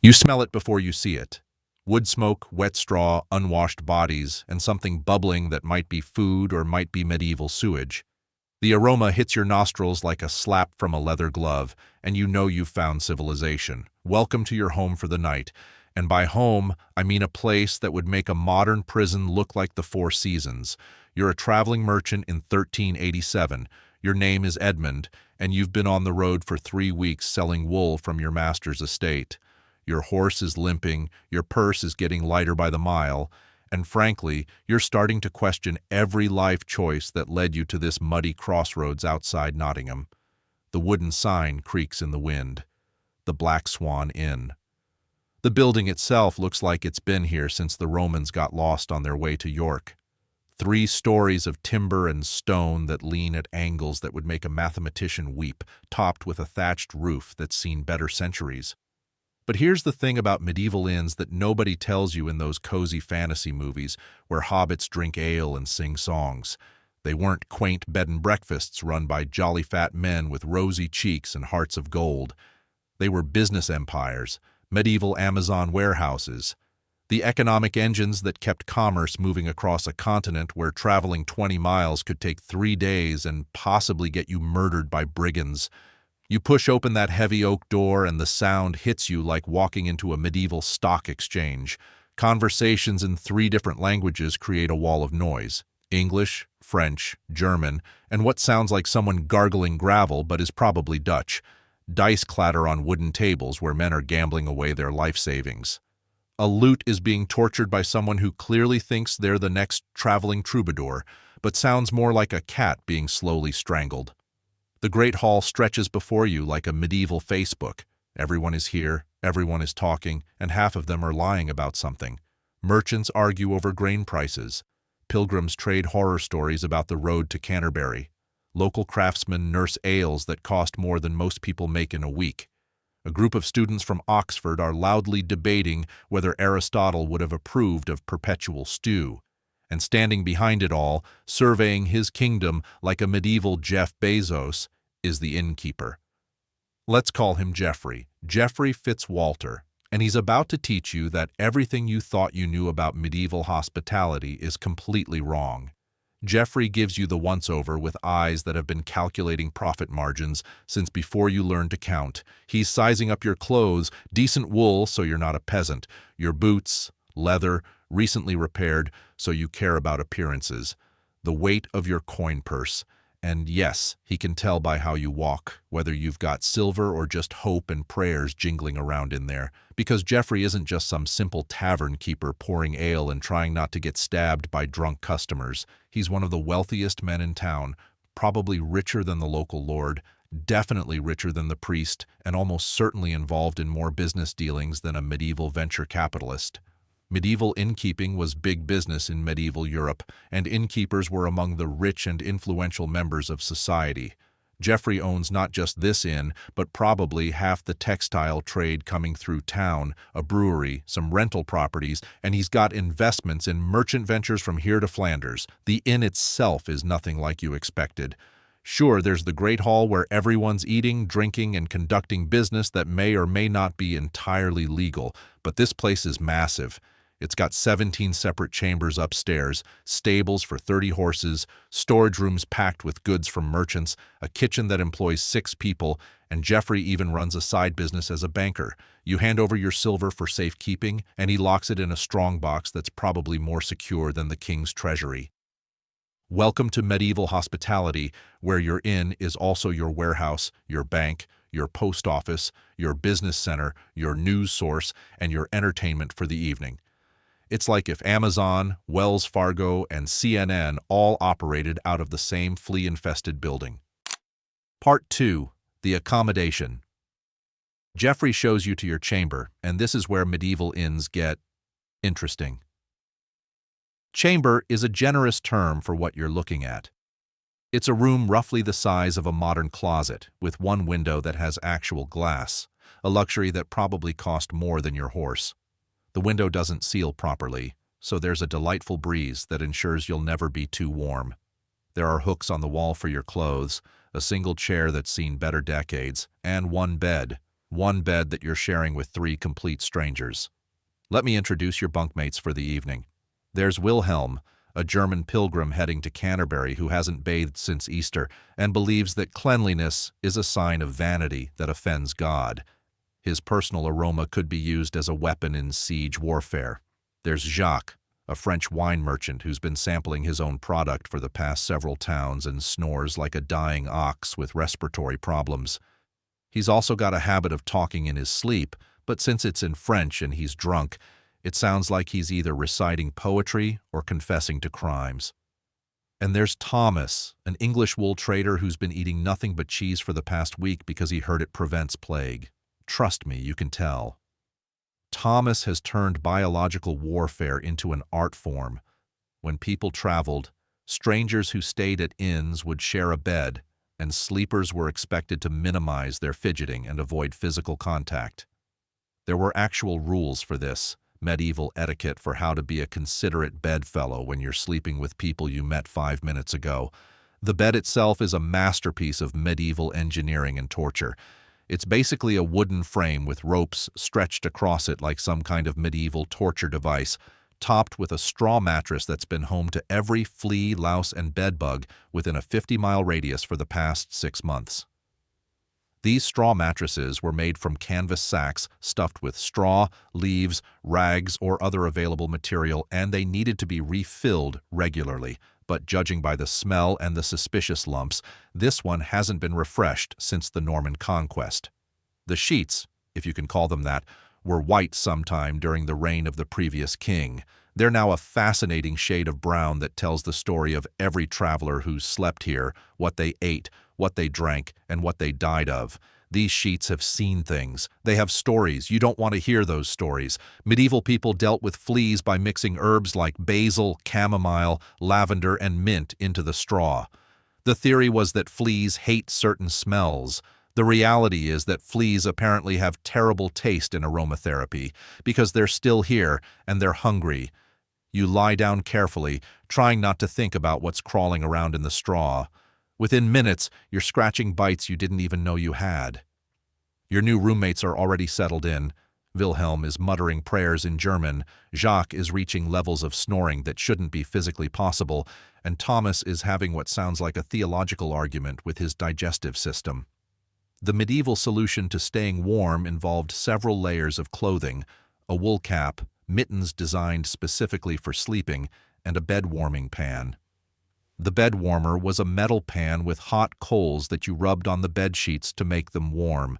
You smell it before you see it. Wood smoke, wet straw, unwashed bodies, and something bubbling that might be food or might be medieval sewage. The aroma hits your nostrils like a slap from a leather glove, and you know you've found civilization. Welcome to your home for the night. And by home, I mean a place that would make a modern prison look like the Four Seasons. You're a traveling merchant in 1387. Your name is Edmund, and you've been on the road for 3 weeks selling wool from your master's estate. Your horse is limping, your purse is getting lighter by the mile, and frankly, you're starting to question every life choice that led you to this muddy crossroads outside Nottingham. The wooden sign creaks in the wind. The Black Swan Inn. The building itself looks like it's been here since the Romans got lost on their way to York. 3 stories of timber and stone that lean at angles that would make a mathematician weep, topped with a thatched roof that's seen better centuries. But here's the thing about medieval inns that nobody tells you in those cozy fantasy movies where hobbits drink ale and sing songs. They weren't quaint bed and breakfasts run by jolly fat men with rosy cheeks and hearts of gold. They were business empires, medieval Amazon warehouses, the economic engines that kept commerce moving across a continent where traveling 20 miles could take 3 days and possibly get you murdered by brigands. You push open that heavy oak door and the sound hits you like walking into a medieval stock exchange. Conversations in 3 different languages create a wall of noise. English, French, German, and what sounds like someone gargling gravel but is probably Dutch. Dice clatter on wooden tables where men are gambling away their life savings. A lute is being tortured by someone who clearly thinks they're the next traveling troubadour, but sounds more like a cat being slowly strangled. The Great Hall stretches before you like a medieval Facebook. Everyone is here, everyone is talking, and half of them are lying about something. Merchants argue over grain prices. Pilgrims trade horror stories about the road to Canterbury. Local craftsmen nurse ails that cost more than most people make in a week. A group of students from Oxford are loudly debating whether Aristotle would have approved of perpetual stew. And standing behind it all, surveying his kingdom like a medieval Jeff Bezos, is the innkeeper. Let's call him Geoffrey Fitzwalter, and he's about to teach you that everything you thought you knew about medieval hospitality is completely wrong. Geoffrey gives you the once-over with eyes that have been calculating profit margins since before you learned to count. He's sizing up your clothes, decent wool so you're not a peasant, your boots, leather, recently repaired so you care about appearances, the weight of your coin purse, and yes, he can tell by how you walk, whether you've got silver or just hope and prayers jingling around in there, because Geoffrey isn't just some simple tavern keeper pouring ale and trying not to get stabbed by drunk customers. He's one of the wealthiest men in town, probably richer than the local lord, definitely richer than the priest, and almost certainly involved in more business dealings than a medieval venture capitalist. Medieval innkeeping was big business in medieval Europe, and innkeepers were among the rich and influential members of society. Geoffrey owns not just this inn, but probably half the textile trade coming through town, a brewery, some rental properties, and he's got investments in merchant ventures from here to Flanders. The inn itself is nothing like you expected. Sure, there's the Great Hall where everyone's eating, drinking, and conducting business that may or may not be entirely legal, but this place is massive. It's got 17 separate chambers upstairs, stables for 30 horses, storage rooms packed with goods from merchants, a kitchen that employs 6 people, and Geoffrey even runs a side business as a banker. You hand over your silver for safekeeping, and he locks it in a strong box that's probably more secure than the king's treasury. Welcome to medieval hospitality, where your inn is also your warehouse, your bank, your post office, your business center, your news source, and your entertainment for the evening. It's like if Amazon, Wells Fargo, and CNN all operated out of the same flea-infested building. Part 2. The Accommodation. Geoffrey shows you to your chamber, and this is where medieval inns get interesting. Chamber is a generous term for what you're looking at. It's a room roughly the size of a modern closet, with one window that has actual glass, a luxury that probably cost more than your horse. The window doesn't seal properly, so there's a delightful breeze that ensures you'll never be too warm. There are hooks on the wall for your clothes, a single chair that's seen better decades, and one bed. one bed that you're sharing with three complete strangers. Let me introduce your bunkmates for the evening. There's Wilhelm, a German pilgrim heading to Canterbury who hasn't bathed since Easter and believes that cleanliness is a sign of vanity that offends God. His personal aroma could be used as a weapon in siege warfare. There's Jacques, a French wine merchant who's been sampling his own product for the past several towns and snores like a dying ox with respiratory problems. He's also got a habit of talking in his sleep, but since it's in French and he's drunk, it sounds like he's either reciting poetry or confessing to crimes. And there's Thomas, an English wool trader who's been eating nothing but cheese for the past week because he heard it prevents plague. Trust me, you can tell. Thomas has turned biological warfare into an art form. When people traveled, strangers who stayed at inns would share a bed, and sleepers were expected to minimize their fidgeting and avoid physical contact. There were actual rules for this, medieval etiquette for how to be a considerate bedfellow when you're sleeping with people you met 5 minutes ago. The bed itself is a masterpiece of medieval engineering and torture. It's basically a wooden frame with ropes stretched across it like some kind of medieval torture device, topped with a straw mattress that's been home to every flea, louse, and bedbug within a 50-mile radius for the past 6 months. These straw mattresses were made from canvas sacks stuffed with straw, leaves, rags, or other available material, and they needed to be refilled regularly. But judging by the smell and the suspicious lumps, this one hasn't been refreshed since the Norman conquest. The sheets, if you can call them that, were white sometime during the reign of the previous king. They're now a fascinating shade of brown that tells the story of every traveler who's slept here, what they ate, what they drank, and what they died of. These sheets have seen things. They have stories. You don't want to hear those stories. Medieval people dealt with fleas by mixing herbs like basil, chamomile, lavender, and mint into the straw. The theory was that fleas hate certain smells. The reality is that fleas apparently have terrible taste in aromatherapy because they're still here and they're hungry. You lie down carefully, trying not to think about what's crawling around in the straw. Within minutes, you're scratching bites you didn't even know you had. Your new roommates are already settled in. Wilhelm is muttering prayers in German, Jacques is reaching levels of snoring that shouldn't be physically possible, and Thomas is having what sounds like a theological argument with his digestive system. The medieval solution to staying warm involved several layers of clothing, a wool cap, mittens designed specifically for sleeping, and a bed-warming pan. The bed warmer was a metal pan with hot coals that you rubbed on the bed sheets to make them warm.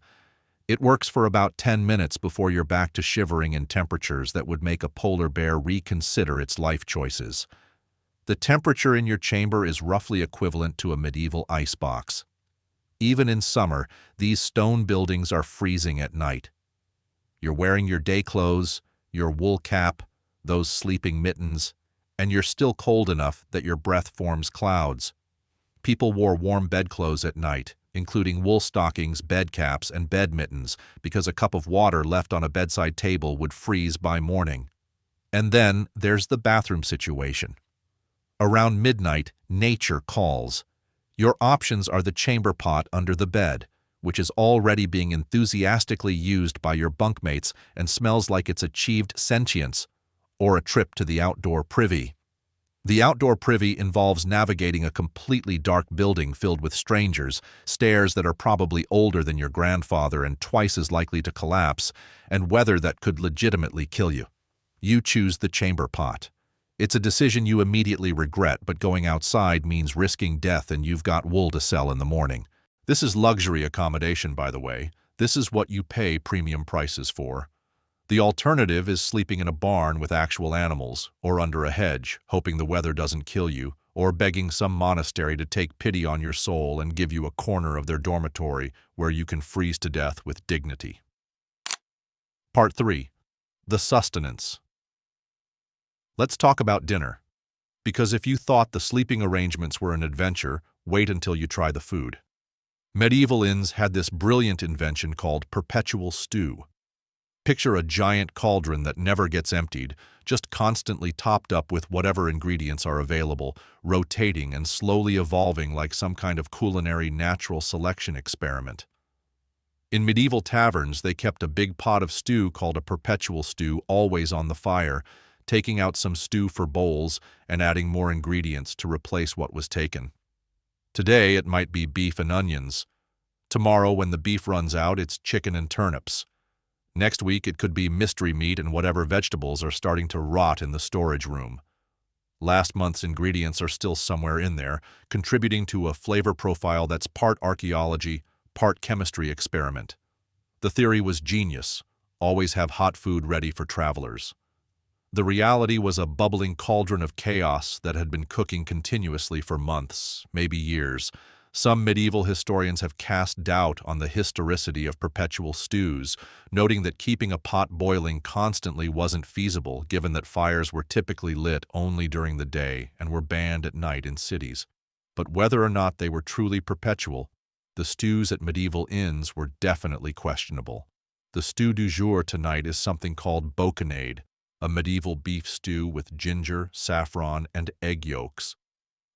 It works for about 10 minutes before you're back to shivering in temperatures that would make a polar bear reconsider its life choices. The temperature in your chamber is roughly equivalent to a medieval icebox. Even in summer, these stone buildings are freezing at night. You're wearing your day clothes, your wool cap, those sleeping mittens, and you're still cold enough that your breath forms clouds. People wore warm bedclothes at night, including wool stockings, bed caps, and bed mittens, because a cup of water left on a bedside table would freeze by morning. And then there's the bathroom situation. Around midnight, nature calls. Your options are the chamber pot under the bed, which is already being enthusiastically used by your bunkmates and smells like it's achieved sentience, or a trip to the outdoor privy. The outdoor privy involves navigating a completely dark building filled with strangers, stairs that are probably older than your grandfather and twice as likely to collapse, and weather that could legitimately kill you. You choose the chamber pot. It's a decision you immediately regret, but going outside means risking death and you've got wool to sell in the morning. This is luxury accommodation, by the way. This is what you pay premium prices for. The alternative is sleeping in a barn with actual animals, or under a hedge, hoping the weather doesn't kill you, or begging some monastery to take pity on your soul and give you a corner of their dormitory where you can freeze to death with dignity. Part 3. The sustenance. Let's talk about dinner. Because if you thought the sleeping arrangements were an adventure, wait until you try the food. Medieval inns had this brilliant invention called perpetual stew. Picture a giant cauldron that never gets emptied, just constantly topped up with whatever ingredients are available, rotating and slowly evolving like some kind of culinary natural selection experiment. In medieval taverns, they kept a big pot of stew called a perpetual stew always on the fire, taking out some stew for bowls and adding more ingredients to replace what was taken. Today, it might be beef and onions. Tomorrow, when the beef runs out, it's chicken and turnips. Next week, it could be mystery meat and whatever vegetables are starting to rot in the storage room. Last month's ingredients are still somewhere in there, contributing to a flavor profile that's part archaeology, part chemistry experiment. The theory was genius: always have hot food ready for travelers. The reality was a bubbling cauldron of chaos that had been cooking continuously for months, maybe years. Some medieval historians have cast doubt on the historicity of perpetual stews, noting that keeping a pot boiling constantly wasn't feasible given that fires were typically lit only during the day and were banned at night in cities. But whether or not they were truly perpetual, the stews at medieval inns were definitely questionable. The stew du jour tonight is something called bocconade, a medieval beef stew with ginger, saffron, and egg yolks.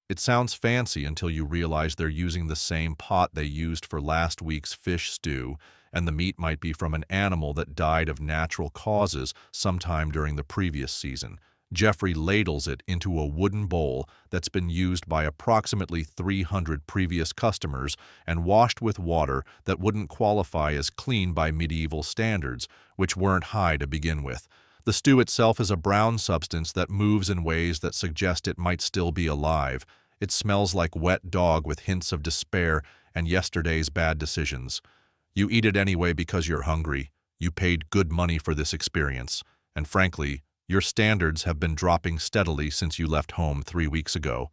It sounds fancy until you realize they're using the same pot they used for last week's fish stew, and the meat might be from an animal that died of natural causes sometime during the previous season. Jeffrey ladles it into a wooden bowl that's been used by approximately 300 previous customers and washed with water that wouldn't qualify as clean by medieval standards, which weren't high to begin with. The stew itself is a brown substance that moves in ways that suggest it might still be alive. It smells like wet dog with hints of despair and yesterday's bad decisions. You eat it anyway because you're hungry. You paid good money for this experience. And frankly, your standards have been dropping steadily since you left home 3 weeks ago.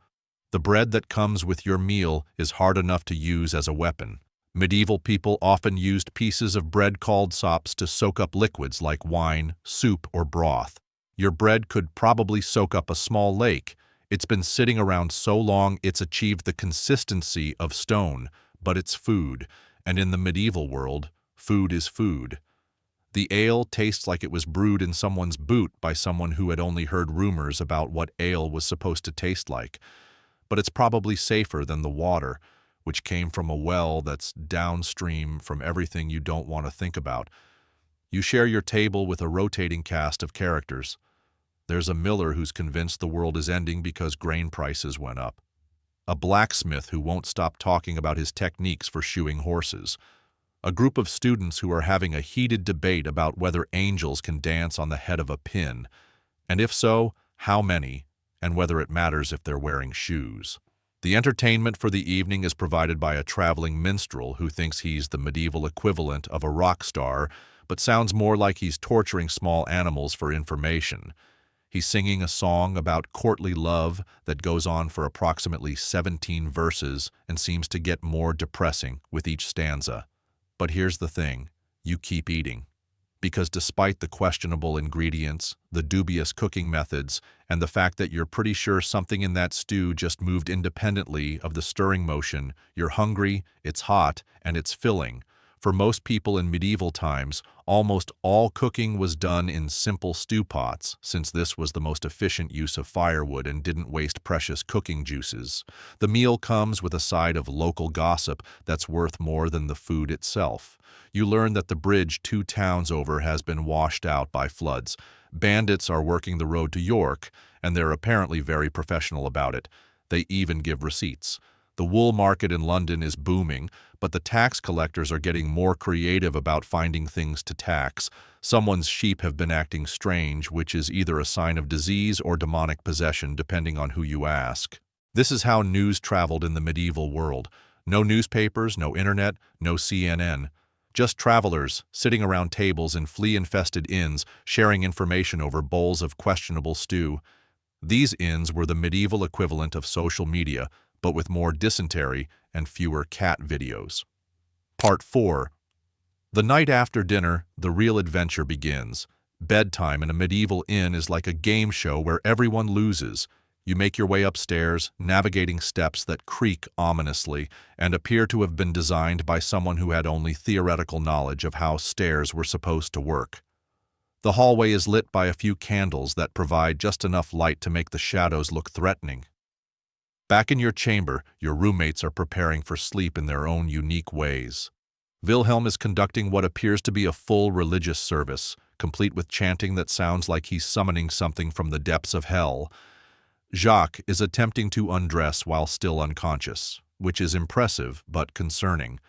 The bread that comes with your meal is hard enough to use as a weapon. Medieval people often used pieces of bread called sops to soak up liquids like wine, soup, or broth. Your bread could probably soak up a small lake. It's been sitting around so long it's achieved the consistency of stone, but it's food. And in the medieval world, food is food. The ale tastes like it was brewed in someone's boot by someone who had only heard rumors about what ale was supposed to taste like. But it's probably safer than the water, which came from a well that's downstream from everything you don't want to think about. You share your table with a rotating cast of characters. There's a miller who's convinced the world is ending because grain prices went up. A blacksmith who won't stop talking about his techniques for shoeing horses. A group of students who are having a heated debate about whether angels can dance on the head of a pin, and if so, how many, and whether it matters if they're wearing shoes. The entertainment for the evening is provided by a traveling minstrel who thinks he's the medieval equivalent of a rock star, but sounds more like he's torturing small animals for information. He's singing a song about courtly love that goes on for approximately 17 verses and seems to get more depressing with each stanza. But here's the thing, you keep eating. Because despite the questionable ingredients, the dubious cooking methods, and the fact that you're pretty sure something in that stew just moved independently of the stirring motion, you're hungry, it's hot, and it's filling. For most people in medieval times, almost all cooking was done in simple stew pots, since this was the most efficient use of firewood and didn't waste precious cooking juices. The meal comes with a side of local gossip that's worth more than the food itself. You learn that the bridge 2 towns over has been washed out by floods. Bandits are working the road to York, and they're apparently very professional about it. They even give receipts. The wool market in London is booming, but the tax collectors are getting more creative about finding things to tax. Someone's sheep have been acting strange, which is either a sign of disease or demonic possession, depending on who you ask. This is how news traveled in the medieval world. No newspapers, no internet, no CNN. Just travelers sitting around tables in flea-infested inns, sharing information over bowls of questionable stew. These inns were the medieval equivalent of social media, but with more dysentery and fewer cat videos. Part 4. The night after dinner, the real adventure begins. Bedtime in a medieval inn is like a game show where everyone loses. You make your way upstairs, navigating steps that creak ominously and appear to have been designed by someone who had only theoretical knowledge of how stairs were supposed to work. The hallway is lit by a few candles that provide just enough light to make the shadows look threatening. Back in your chamber, your roommates are preparing for sleep in their own unique ways. Wilhelm is conducting what appears to be a full religious service, complete with chanting that sounds like he's summoning something from the depths of hell. Jacques is attempting to undress while still unconscious, which is impressive but concerning.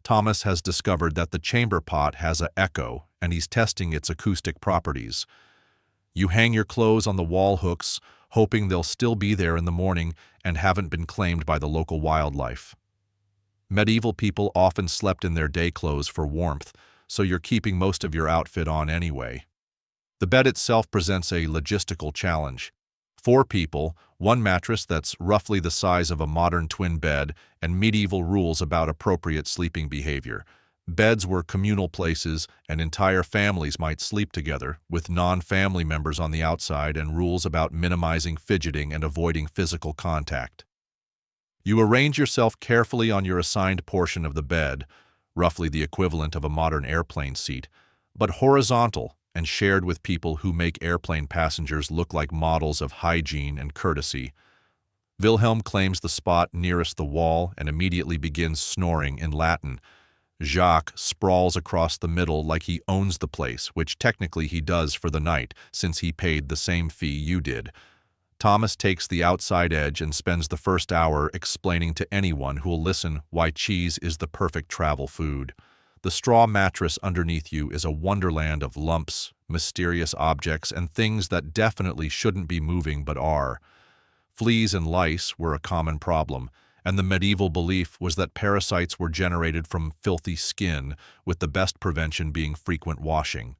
Thomas has discovered that the chamber pot has an echo, and he's testing its acoustic properties. You hang your clothes on the wall hooks, hoping they'll still be there in the morning and haven't been claimed by the local wildlife. Medieval people often slept in their day clothes for warmth, so you're keeping most of your outfit on anyway. The bed itself presents a logistical challenge. 4 people, 1 mattress that's roughly the size of a modern twin bed, and medieval rules about appropriate sleeping behavior. Beds were communal places, and entire families might sleep together, with non-family members on the outside and rules about minimizing fidgeting and avoiding physical contact. You arrange yourself carefully on your assigned portion of the bed, roughly the equivalent of a modern airplane seat, but horizontal and shared with people who make airplane passengers look like models of hygiene and courtesy. Wilhelm claims the spot nearest the wall and immediately begins snoring in Latin. Jacques sprawls across the middle like he owns the place, which technically he does for the night, since he paid the same fee you did. Thomas takes the outside edge and spends the first hour explaining to anyone who'll listen why cheese is the perfect travel food. The straw mattress underneath you is a wonderland of lumps, mysterious objects, and things that definitely shouldn't be moving but are. Fleas and lice were a common problem, and the medieval belief was that parasites were generated from filthy skin, with the best prevention being frequent washing.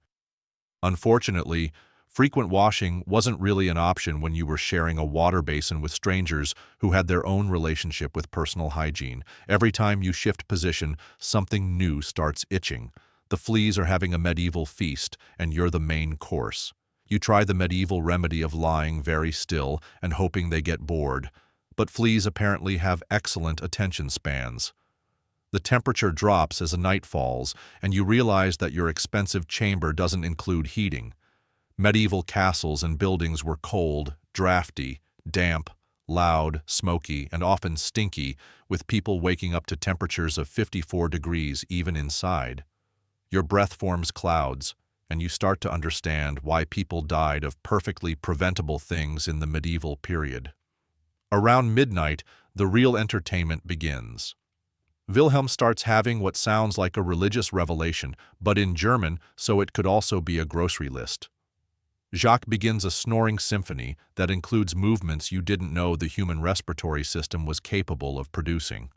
Unfortunately, frequent washing wasn't really an option when you were sharing a water basin with strangers who had their own relationship with personal hygiene. Every time you shift position, something new starts itching. The fleas are having a medieval feast, and you're the main course. You try the medieval remedy of lying very still and hoping they get bored, but fleas apparently have excellent attention spans. The temperature drops as the night falls, and you realize that your expensive chamber doesn't include heating. Medieval castles and buildings were cold, drafty, damp, loud, smoky, and often stinky, with people waking up to temperatures of 54 degrees even inside. Your breath forms clouds, and you start to understand why people died of perfectly preventable things in the medieval period. Around midnight, the real entertainment begins. Wilhelm starts having what sounds like a religious revelation, but in German, so it could also be a grocery list. Jacques begins a snoring symphony that includes movements you didn't know the human respiratory system was capable of producing.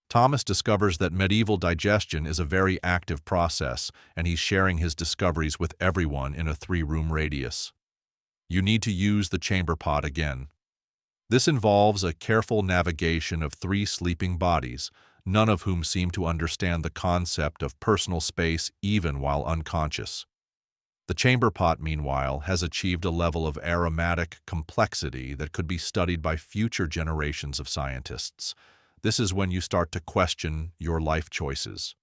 Thomas discovers that medieval digestion is a very active process, and he's sharing his discoveries with everyone in a 3-room radius. You need to use the chamber pot again. This involves a careful navigation of 3 sleeping bodies, none of whom seem to understand the concept of personal space even while unconscious. The chamber pot, meanwhile, has achieved a level of aromatic complexity that could be studied by future generations of scientists. This is when you start to question your life choices.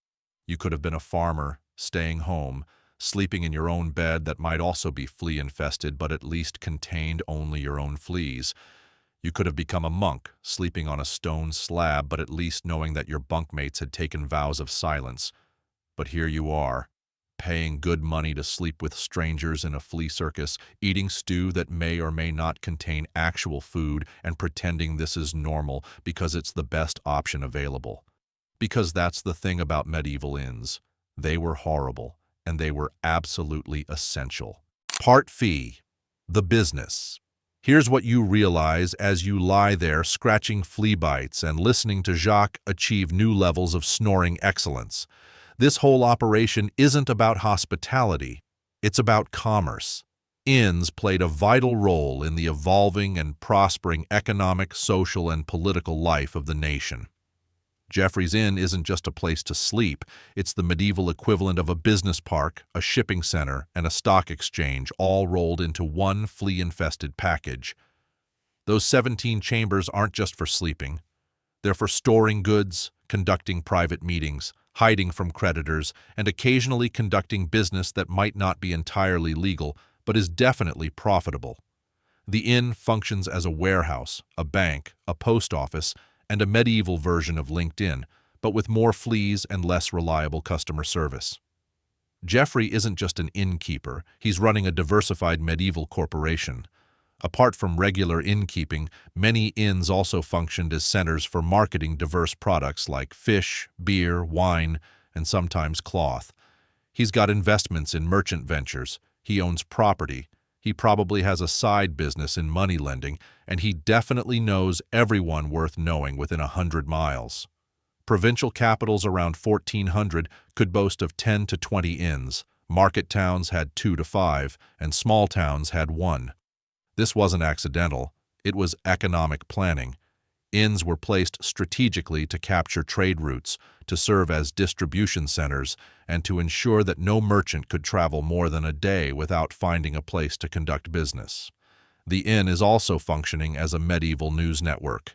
You could have been a farmer, staying home, sleeping in your own bed that might also be flea-infested but at least contained only your own fleas. You could have become a monk, sleeping on a stone slab but at least knowing that your bunkmates had taken vows of silence. But here you are, paying good money to sleep with strangers in a flea circus, eating stew that may or may not contain actual food, and pretending this is normal because it's the best option available. Because that's the thing about medieval inns. They were horrible, and they were absolutely essential. Part Fee, the business. Here's what you realize as you lie there scratching flea bites and listening to Jacques achieve new levels of snoring excellence. This whole operation isn't about hospitality, it's about commerce. Inns played a vital role in the evolving and prospering economic, social, and political life of the nation. Jeffrey's Inn isn't just a place to sleep, it's the medieval equivalent of a business park, a shipping center, and a stock exchange, all rolled into one flea-infested package. Those 17 chambers aren't just for sleeping. They're for storing goods, conducting private meetings, hiding from creditors, and occasionally conducting business that might not be entirely legal, but is definitely profitable. The inn functions as a warehouse, a bank, a post office, and a medieval version of LinkedIn, but with more fleas and less reliable customer service. Geoffrey isn't just an innkeeper, he's running a diversified medieval corporation. Apart from regular innkeeping, many inns also functioned as centers for marketing diverse products like fish, beer, wine, and sometimes cloth. He's got investments in merchant ventures, he owns property, he probably has a side business in money lending, and he definitely knows everyone worth knowing within 100 miles. Provincial capitals around 1400 could boast of 10 to 20 inns, market towns had 2 to 5, and small towns had 1. This wasn't accidental, it was economic planning. Inns were placed strategically to capture trade routes, to serve as distribution centers, and to ensure that no merchant could travel more than a day without finding a place to conduct business. The inn is also functioning as a medieval news network.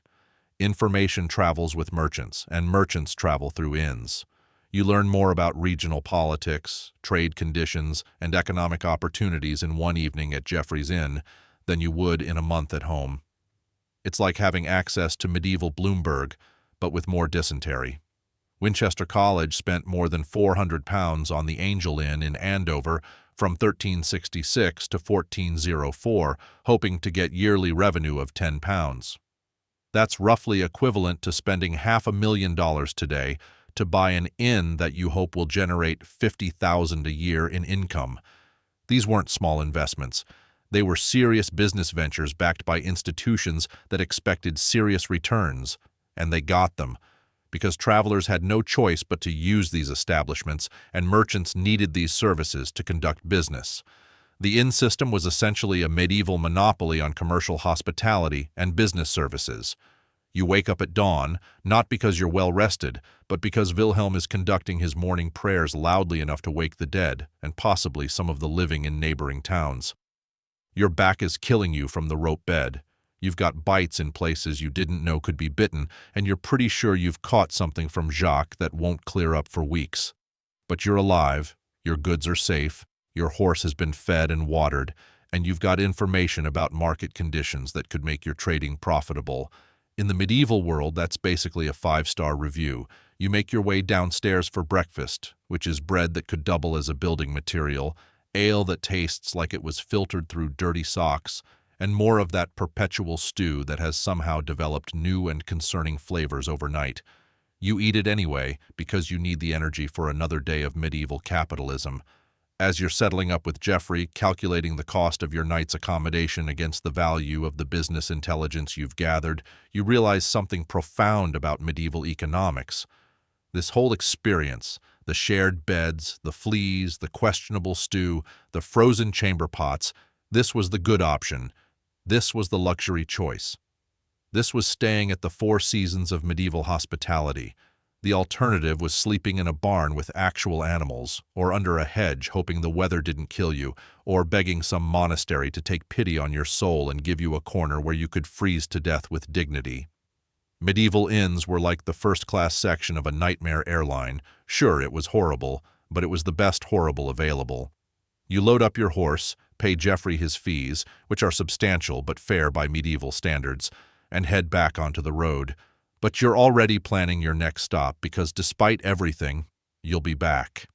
Information travels with merchants, and merchants travel through inns. You learn more about regional politics, trade conditions, and economic opportunities in one evening at Geoffrey's Inn than you would in a month at home. It's like having access to medieval Bloomberg, but with more dysentery. Winchester College spent more than £400 on the Angel Inn in Andover from 1366 to 1404, hoping to get yearly revenue of £10. That's roughly equivalent to spending $500,000 today to buy an inn that you hope will generate $50,000 a year in income. These weren't small investments. They were serious business ventures backed by institutions that expected serious returns, and they got them, because travelers had no choice but to use these establishments, and merchants needed these services to conduct business. The inn system was essentially a medieval monopoly on commercial hospitality and business services. You wake up at dawn, not because you're well-rested, but because Wilhelm is conducting his morning prayers loudly enough to wake the dead, and possibly some of the living in neighboring towns. Your back is killing you from the rope bed. You've got bites in places you didn't know could be bitten, and you're pretty sure you've caught something from Jacques that won't clear up for weeks. But you're alive, your goods are safe, your horse has been fed and watered, and you've got information about market conditions that could make your trading profitable. In the medieval world, that's basically a 5-star review. You make your way downstairs for breakfast, which is bread that could double as a building material, ale that tastes like it was filtered through dirty socks, and more of that perpetual stew that has somehow developed new and concerning flavors overnight. You eat it anyway because you need the energy for another day of medieval capitalism. As you're settling up with Geoffrey, calculating the cost of your night's accommodation against the value of the business intelligence you've gathered, you realize something profound about medieval economics. This whole experience, the shared beds, the fleas, the questionable stew, the frozen chamber pots, this was the good option. This was the luxury choice. This was staying at the Four Seasons of medieval hospitality. The alternative was sleeping in a barn with actual animals, or under a hedge hoping the weather didn't kill you, or begging some monastery to take pity on your soul and give you a corner where you could freeze to death with dignity. Medieval inns were like the first-class section of a nightmare airline. Sure, it was horrible, but it was the best horrible available. You load up your horse, pay Geoffrey his fees, which are substantial but fair by medieval standards, and head back onto the road. But you're already planning your next stop because despite everything, you'll be back.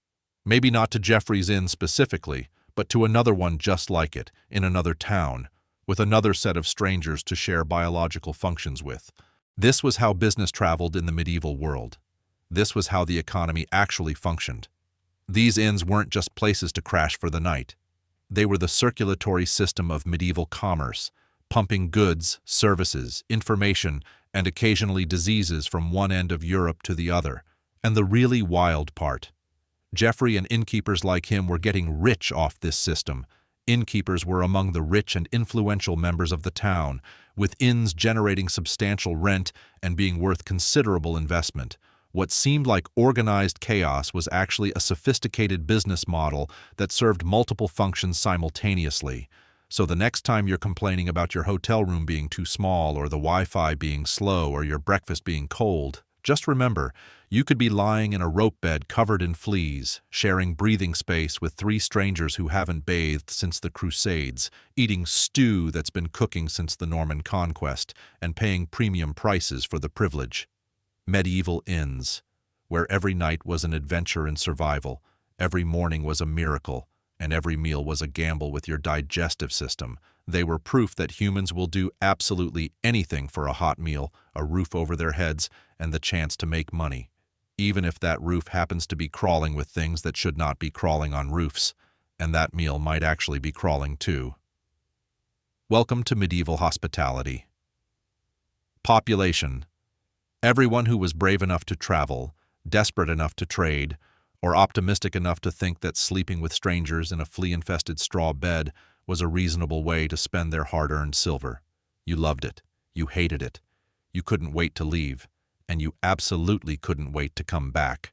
Maybe not to Geoffrey's Inn specifically, but to another one just like it, in another town, with another set of strangers to share biological functions with. This was how business traveled in the medieval world. This was how the economy actually functioned. These inns weren't just places to crash for the night. They were the circulatory system of medieval commerce, pumping goods, services, information, and occasionally diseases from one end of Europe to the other. And the really wild part, Geoffrey and innkeepers like him were getting rich off this system. Innkeepers were among the rich and influential members of the town, with inns generating substantial rent and being worth considerable investment. What seemed like organized chaos was actually a sophisticated business model that served multiple functions simultaneously. So the next time you're complaining about your hotel room being too small or the Wi-Fi being slow or your breakfast being cold, just remember, you could be lying in a rope bed covered in fleas, sharing breathing space with 3 strangers who haven't bathed since the Crusades, eating stew that's been cooking since the Norman Conquest, and paying premium prices for the privilege. Medieval inns. where every night was an adventure in survival, every morning was a miracle, and every meal was a gamble with your digestive system. They were proof that humans will do absolutely anything for a hot meal, a roof over their heads, and the chance to make money, even if that roof happens to be crawling with things that should not be crawling on roofs, and that meal might actually be crawling too. Welcome to medieval hospitality. Population. Everyone who was brave enough to travel, desperate enough to trade, or optimistic enough to think that sleeping with strangers in a flea-infested straw bed was a reasonable way to spend their hard-earned silver. You loved it. You hated it. You couldn't wait to leave. And you absolutely couldn't wait to come back.